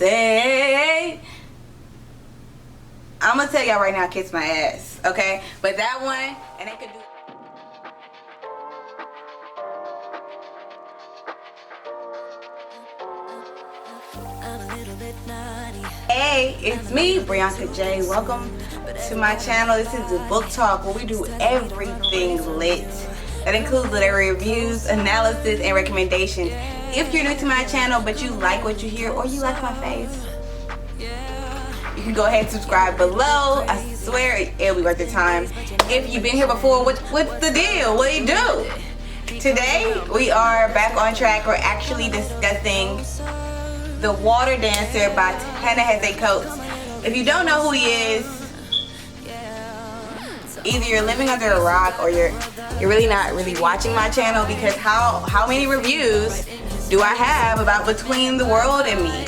say, I'm gonna tell y'all right now, kiss my ass, okay? But that one, and they could do. Hey, it's me, Brianca Jay. Welcome to my channel. This is the book talk where we do everything lit. That includes literary reviews, analysis, and recommendations. If you're new to my channel but you like what you hear or you like my face, you can go ahead and subscribe below. I swear it'll be worth the time. If you've been here before, what's the deal? What do you do? Today we are back on track. We're actually discussing The Water Dancer by Ta-Nehisi Coates. If you don't know who he is, either you're living under a rock or you're really not really watching my channel, because how many reviews do I have about Between the World and Me?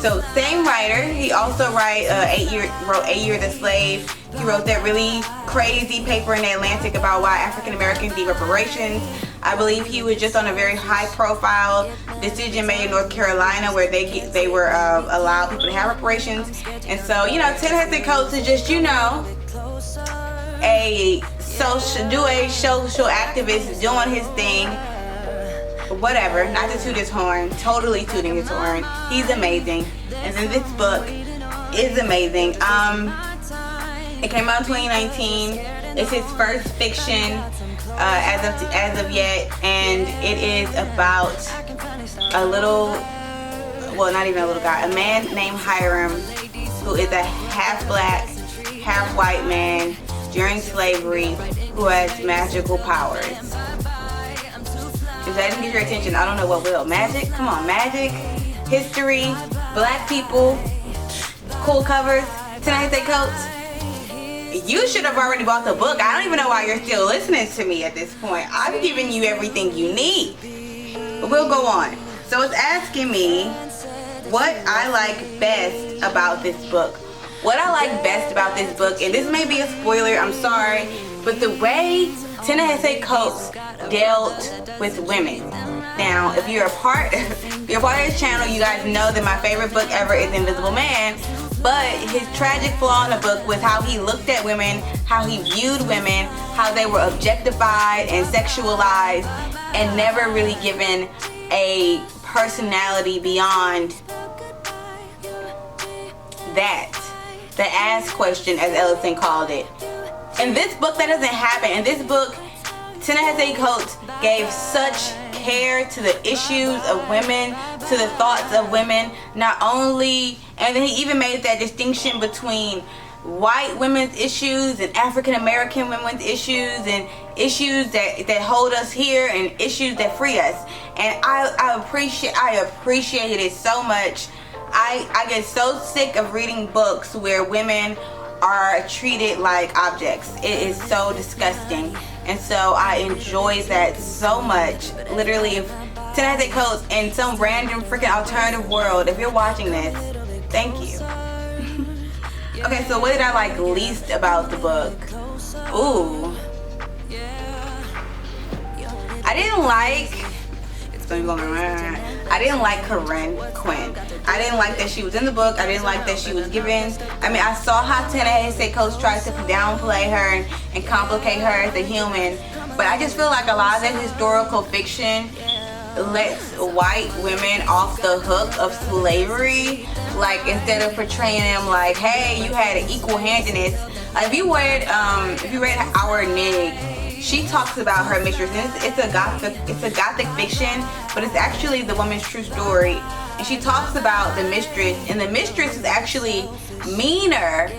So same writer. He also wrote 8 Years a Slave. He wrote that really crazy paper in the Atlantic about why African Americans need reparations. I believe he was just on a very high profile decision made in North Carolina where they were allowed people to have reparations. And so, you know, Ta-Nehisi Coates is just, you know, a social activist doing his thing. Whatever, not to toot his horn, totally tooting his horn. He's amazing. And then this book is amazing. It came out in 2019. It's his first fiction as of yet, and it is about a little, well, not even a little guy, a man named Hiram, who is a half black, half white man during slavery who has magical powers. If that didn't get your attention, I don't know what will. Magic? Come on, magic, history, black people, cool covers. Ta-Nehisi Coates, you should have already bought the book. I don't even know why you're still listening to me at this point. I've given you everything you need. But we'll go on. So it's asking me what I like best about this book. What I like best about this book, and this may be a spoiler, I'm sorry, but the way Ta-Nehisi Coates dealt with women. Now, if you're a part of this channel, you guys know that my favorite book ever is Invisible Man. But his tragic flaw in the book was how he looked at women, how he viewed women, how they were objectified and sexualized, and never really given a personality beyond that. The ass question, as Ellison called it. In this book, that doesn't happen. In this book, Ta-Nehisi Coates gave such care to the issues of women, to the thoughts of women, not only, and then he even made that distinction between white women's issues and African American women's issues, and issues that hold us here and issues that free us. And I appreciated it so much. I get so sick of reading books where women are treated like objects. It is so disgusting. And so I enjoy that so much. Literally, if Ta-Nehisi Coates in some random freaking alternative world, if you're watching this, thank you. Okay, so what did I like least about the book? Ooh. I didn't like Corinne Quinn. I didn't like that she was in the book. I didn't like that she was given. I mean, I saw how Ta-Nehisi Coates tried to downplay her and complicate her as a human, but I just feel like a lot of that historical fiction lets white women off the hook of slavery. Like, instead of portraying them like, hey, you had an equal handedness. If you read Our Nig, she talks about her mistress, and it's a gothic fiction, but it's actually the woman's true story. And she talks about the mistress, and the mistress is actually meaner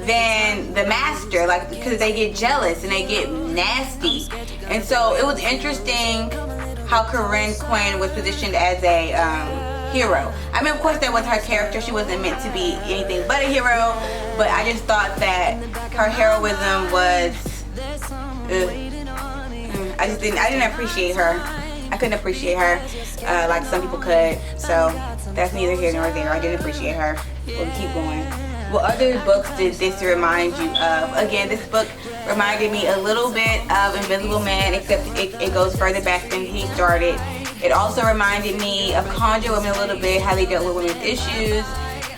than the master, like, because they get jealous and they get nasty. And so it was interesting how Corinne Quinn was positioned as a hero. I mean, of course, that was her character. She wasn't meant to be anything but a hero, but I just thought that her heroism was I didn't appreciate her. I couldn't appreciate her like some people could. So that's neither here nor there. I didn't appreciate her. We'll keep going. What other books did this remind you of? Again, this book reminded me a little bit of Invisible Man, except it goes further back than he started. It also reminded me of Conjure Women a little bit, how they dealt with women's issues.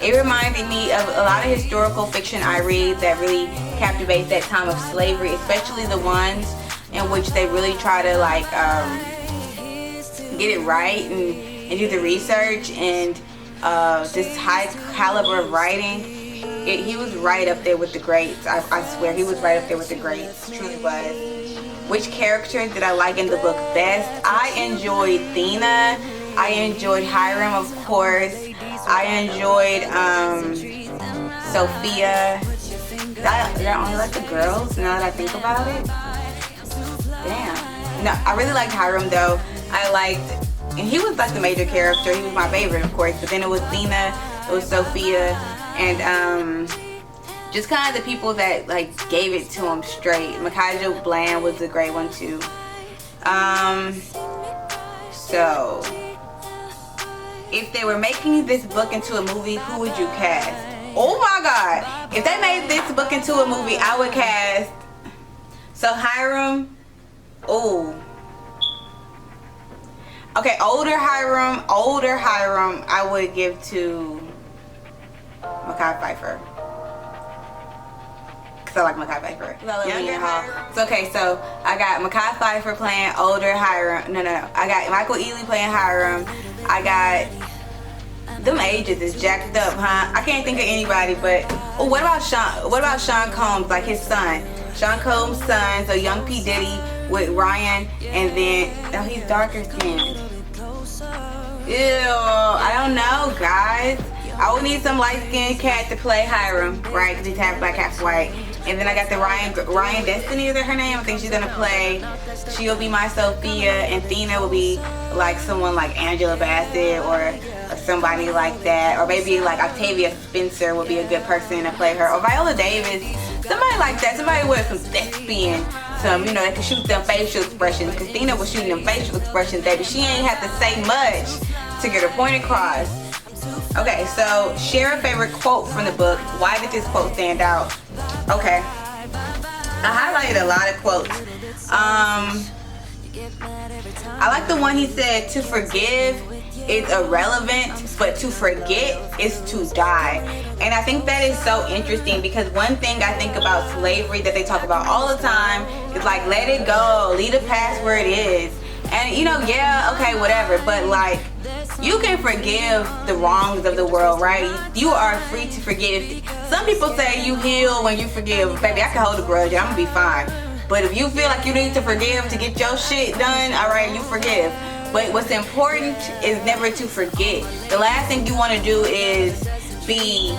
It reminded me of a lot of historical fiction I read that really captivates that time of slavery, especially the ones in which they really try to like get it right and do the research and this high caliber of writing. He was right up there with the greats. I swear he was right up there with the greats. Truly was. Which character did I like in the book best? I enjoyed Thena. I enjoyed Hiram, of course. I enjoyed Sophia. Did I only like the girls now that I think about it? Damn. No, I really liked Hiram though. And he was like the major character. He was my favorite, of course. But then it was Thena, it was Sophia, and just kind of the people that like gave it to him straight. Micaiah Bland was a great one too. So if they were making this book into a movie, who would you cast? Oh my God! If they made this book into a movie, I would cast. So Hiram. Oh. Okay, older Hiram, I would give to Mekhi Phifer. Cause I like Mekhi Phifer. Younger Hiram. So okay, so I got Mekhi Phifer playing older Hiram. No. I got Michael Ealy playing Hiram. I got them ages is jacked up, huh? I can't think of anybody, but what about Sean? What about Sean Combs, like his son? Sean Combs' son, so young P. Diddy with Ryan, and then he's darker skinned. Ew, I don't know, guys. I would need some light-skinned cat to play Hiram, right? Because he's half black, half white. And then I got the Ryan Destiny, is that her name? I think she's gonna play. She'll be my Sophia, and Thena will be like someone like Angela Bassett or somebody like that, or maybe like Octavia Spencer would be a good person to play her, or Viola Davis, somebody like that, somebody with some thespian, that can shoot them facial expressions. Because Thena was shooting them facial expressions, baby. She ain't have to say much to get her point across. Okay, so share a favorite quote from the book. Why did this quote stand out? Okay, I highlighted a lot of quotes. I like the one he said, to forgive is irrelevant, but to forget is to die. And I think that is so interesting, because one thing I think about slavery that they talk about all the time is like, let it go, leave the past where it is. And yeah, okay, whatever, but like, you can forgive the wrongs of the world, right? You are free to forgive. Some people say you heal when you forgive. Baby, I can hold a grudge, I'm gonna be fine. But if you feel like you need to forgive to get your shit done, alright, you forgive. But what's important is never to forget. The last thing you want to do is be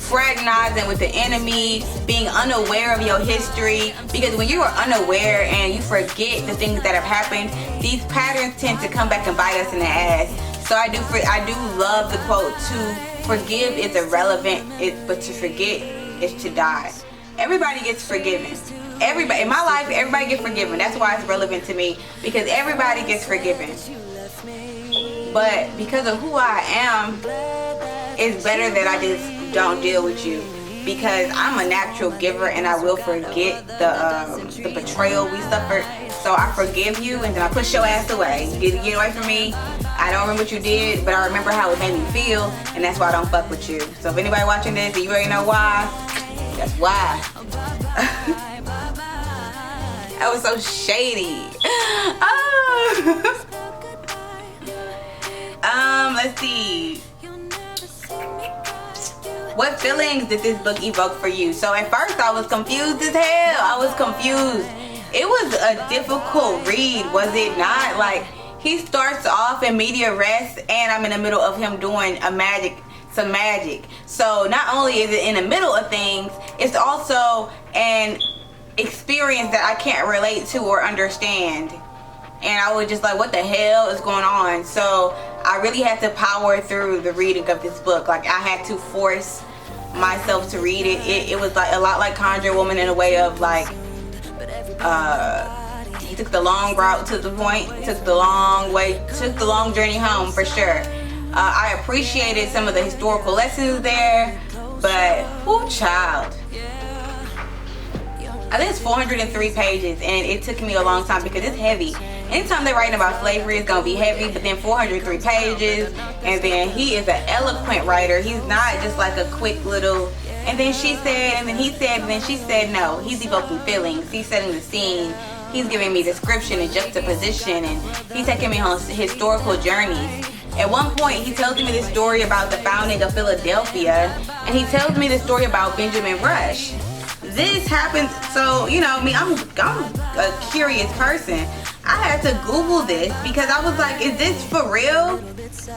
fraternizing with the enemy, being unaware of your history, because when you are unaware and you forget the things that have happened, these patterns tend to come back and bite us in the ass. So I do love the quote, to forgive is irrelevant, but to forget is to die. Everybody gets forgiven. Everybody in my life, everybody gets forgiven. That's why it's relevant to me, because everybody gets forgiven. But because of who I am, it's better that I just don't deal with you, because I'm a natural giver and I will forget the betrayal we suffered. So I forgive you and then I push your ass away. You get away from me. I don't remember what you did, but I remember how it made me feel, and that's why I don't fuck with you. So if anybody watching this and you already know why, that's why. That was so shady. Let's see. What feelings did this book evoke for you? So at first I was confused as hell. I was confused. It was a difficult read, was it not? Like, he starts off in media res, and I'm in the middle of him doing some magic. So not only is it in the middle of things, it's also an experience that I can't relate to or understand. And I was just like, what the hell is going on? So I really had to power through the reading of this book. Like, I had to force myself to read it. It was like a lot like Conjure Woman, in a way of like, he took the long route to the point, took the long journey home, for sure. I appreciated some of the historical lessons there, but child, I think it's 403 pages, and it took me a long time because it's heavy. Anytime they're writing about slavery, it's gonna be heavy, but then 403 pages, and then he is an eloquent writer. He's not just like a quick little, and then she said, and then he said, and then she said. No, he's evoking feelings. He's setting the scene. He's giving me description and juxtaposition, and he's taking me on historical journeys. At one point, he tells me this story about the founding of Philadelphia, and he tells me the story about Benjamin Rush. This happened, so you know me, I'm a curious person. I had to Google this because I was like, is this for real?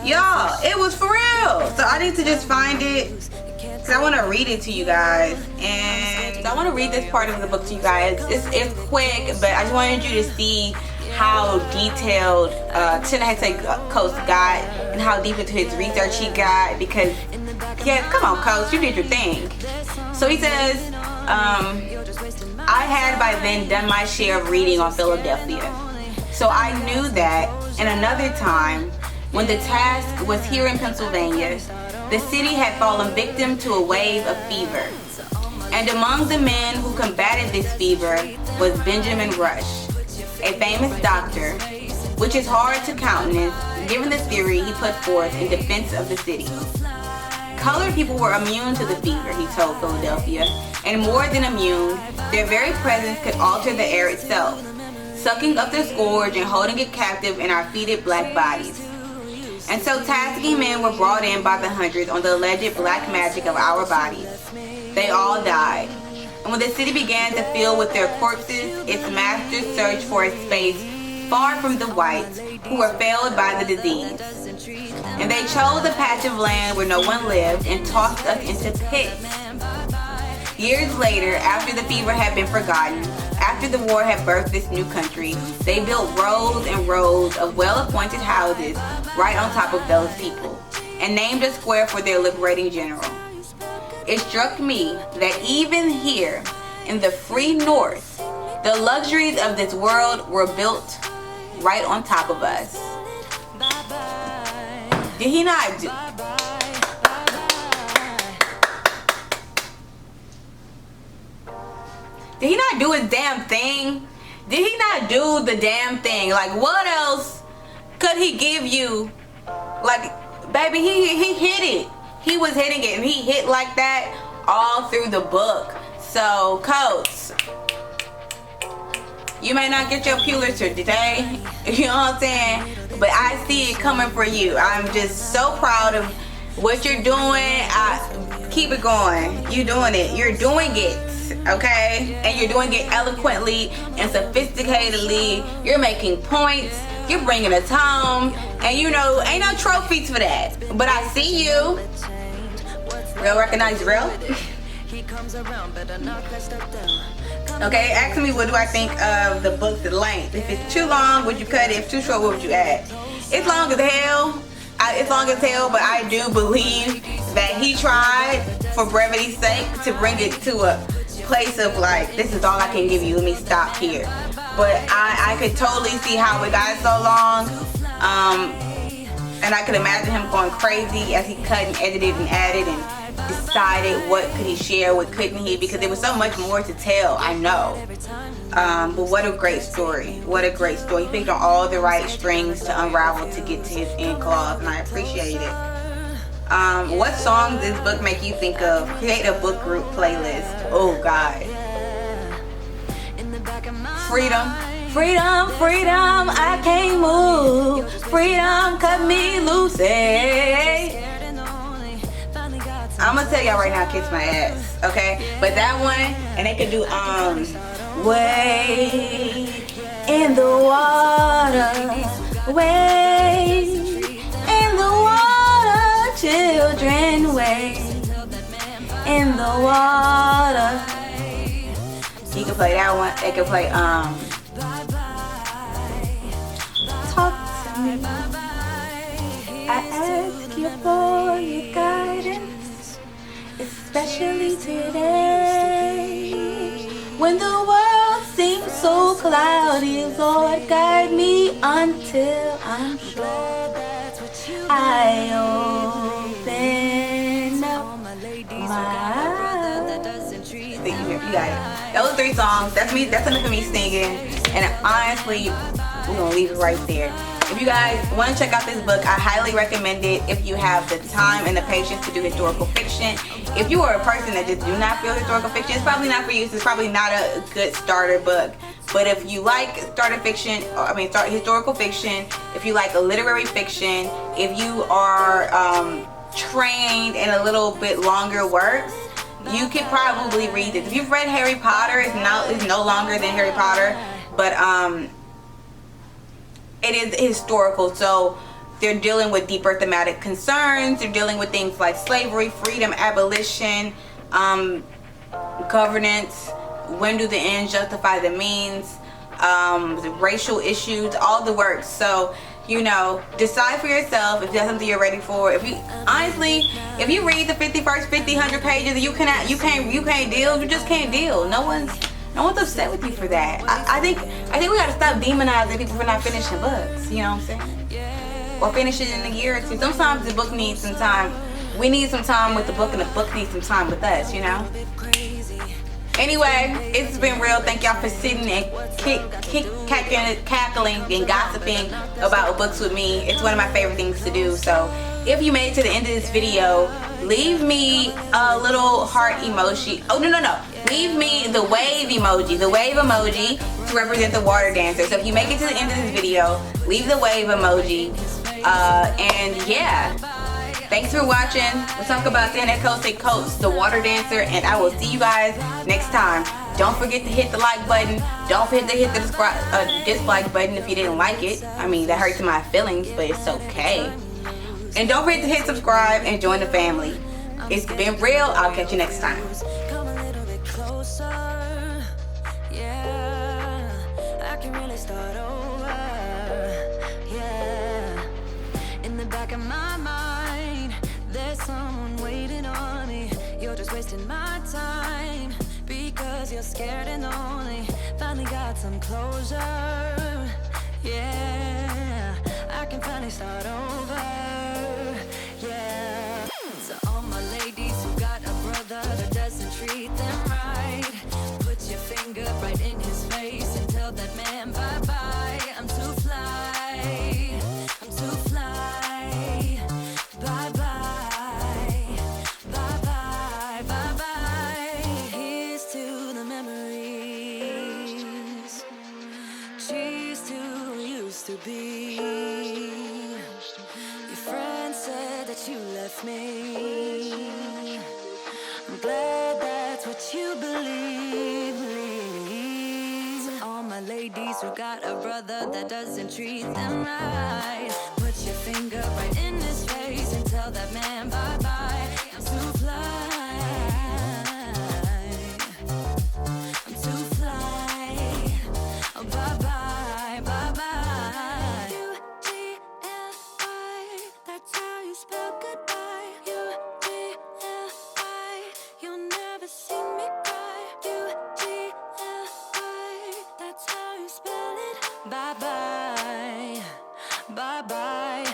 Y'all, it was for real. So I need to just find it because I want to read it to you guys. And I want to read this part of the book to you guys. It's quick, but I just wanted you to see how detailed Ta-Nehisi Coates got and how deep into his research he got, because yeah, come on Coates, you did your thing. So he says, I had by then done my share of reading on Philadelphia. So I knew that in another time, when the task was here in Pennsylvania, the city had fallen victim to a wave of fever. And among the men who combated this fever was Benjamin Rush, a famous doctor, which is hard to countenance given the theory he put forth in defense of the city. Colored people were immune to the fever, he told Philadelphia, and more than immune, their very presence could alter the air itself, sucking up the scourge and holding it captive in our fetid black bodies. And so tasking men were brought in by the hundreds on the alleged black magic of our bodies. They all died. And when the city began to fill with their corpses, its masters searched for a space far from the whites who were failed by the disease. And they chose a patch of land where no one lived and tossed us into pits. Years later, after the fever had been forgotten, after the war had birthed this new country, they built rows and rows of well-appointed houses right on top of those people, and named a square for their liberating general. It struck me that even here, in the free North, the luxuries of this world were built right on top of us. Did he not do? Did he not do his damn thing? Did he not do the damn thing? Like, what else could he give you? Like, baby, he hit it. He was hitting it, and he hit like that all through the book. So, Coates, you may not get your Pulitzer today, you know what I'm saying? But I see it coming for you. I'm just so proud of what you're doing. Keep it going. You're doing it. You're doing it. Okay? And you're doing it eloquently and sophisticatedly. You're making points. You're bringing us home. And you know, ain't no trophies for that. But I see you. Real recognize real. Okay, ask me what do I think of the book's length. If it's too long, would you cut it? If too short, what would you add? It's long as hell. It's long as hell, but I do believe that he tried, for brevity's sake, to bring it to a place of like, this is all I can give you, let me stop here. But I could totally see how it got so long, and I could imagine him going crazy as he cut and edited and added and decided what could he share, what couldn't he, because there was so much more to tell, I know. But what a great story. What a great story. He picked on all the right strings to unravel to get to his end clause, and I appreciate it. What song does this book make you think of? Create a book group playlist. Oh God. Freedom. Freedom, freedom, I can't move. Freedom, cut me loose. I'm gonna tell y'all right now, kiss my ass, okay? But that one, and they could do wade in the water, wade in the water, children, wade in the water. You can play that one. They can play talk to me. I ask you for your guidance, especially today, when the world seems so cloudy. Lord, guide me until I'm sure I open up my eyes. You got it. Those 3 songs, that's me. That's enough of me singing. And honestly, we're gonna leave it right there. If you guys want to check out this book, I highly recommend it if you have the time and the patience to do historical fiction. If you are a person that just do not feel historical fiction, it's probably not for you. It's probably not a good starter book. But if you like historical fiction, if you like a literary fiction, if you are trained in a little bit longer works, you could probably read this. If you've read Harry Potter, it's no longer than Harry Potter, but it is historical, so they're dealing with deeper thematic concerns. They're dealing with things like slavery, freedom, abolition, governance, when do the ends justify the means, the racial issues, all the works. So, you know, decide for yourself if that's something you're ready for. If you read the 100 pages and you can't deal, you just can't deal. No one's upset with you for that. I think we gotta stop demonizing people for not finishing books. You know what I'm saying? Or finish it in a year or two. Sometimes the book needs some time. We need some time with the book, and the book needs some time with us. You know. Anyway, it's been real. Thank y'all for sitting and cackling and gossiping about books with me. It's one of my favorite things to do. So if you made it to the end of this video, leave me a little heart emoji. Oh, no. Leave me the wave emoji to represent the water dancer. So if you make it to the end of this video, leave the wave emoji. And yeah. Thanks for watching. We'll talk about Ta-Nehisi Coates, the water dancer, and I will see you guys next time. Don't forget to hit the like button. Don't forget to hit the dislike button if you didn't like it. I mean, that hurts my feelings, but it's okay. And don't forget to hit subscribe and join the family. It's been real. I'll catch you next time. Come a little bit closer. Yeah, I can really start over. Yeah, in the back of my mind, there's someone waiting on me. You're just wasting my time because you're scared and lonely. Finally got some closure. Yeah, I can finally start over. Yeah, so all my ladies who got a brother that doesn't treat them right, put your finger right in his face and tell that man bye-bye. I'm too fly, I'm too fly. Bye-bye, bye-bye, bye-bye. Here's to the memories. Cheers to who used to be. Your friend said that you left me. I'm glad that's what you believe. So all my ladies who got a brother that doesn't treat them right, put your finger right in his face and tell that man bye-bye. I'm too fly. I'm too fly. Oh, bye-bye, bye-bye. U-G-L-I, that's how you spell goodbye. U-G-L-I, you'll never see me cry. U-G-L-I, that's how you spell it. Bye-bye, bye-bye.